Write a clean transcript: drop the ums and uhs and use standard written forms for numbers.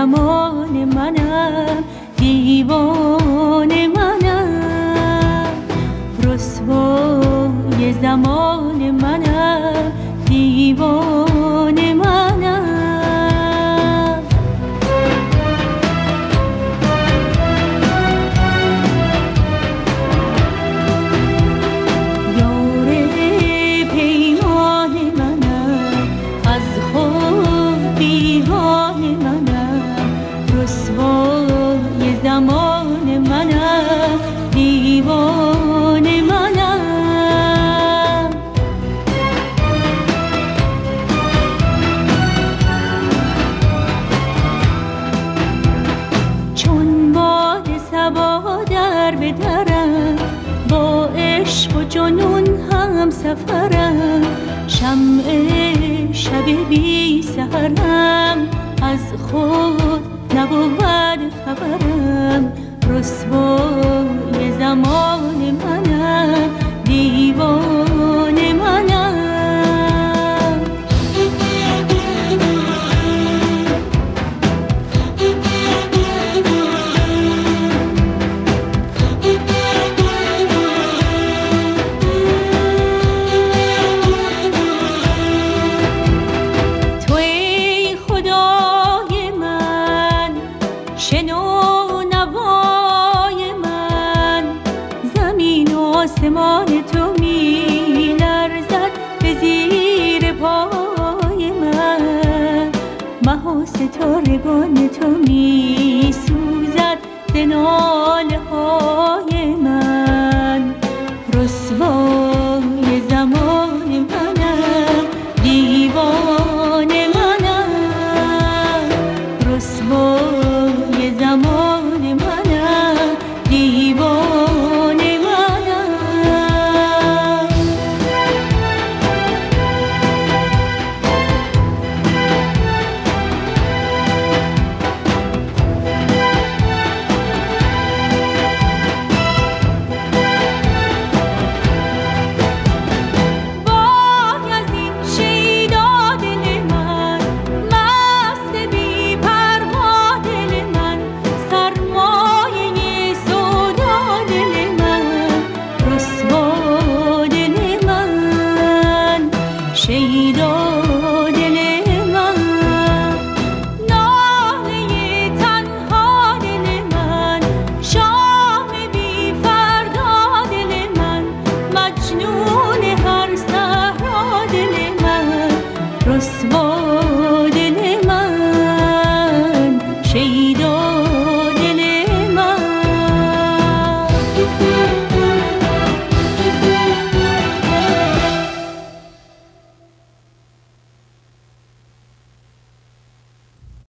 زمان منم، دیوانه منم، رسوای زمان منم، دیوانه منم. یار پیمان منم، از خود بیگانه منم، رسوای زمان منم، دیوانه منم. چون باد صبا در به درم، با عشق و جنون هم سفرم، شمع شب بی سحرم، از خود نبود خبرم، رسوای زمان منم، دیوانه منم. توی خدای من، شنو نوای من، زمین و آسمان تو می لرزد به زیر پای من، مه و ستارگان تو می سوزد ز ناله های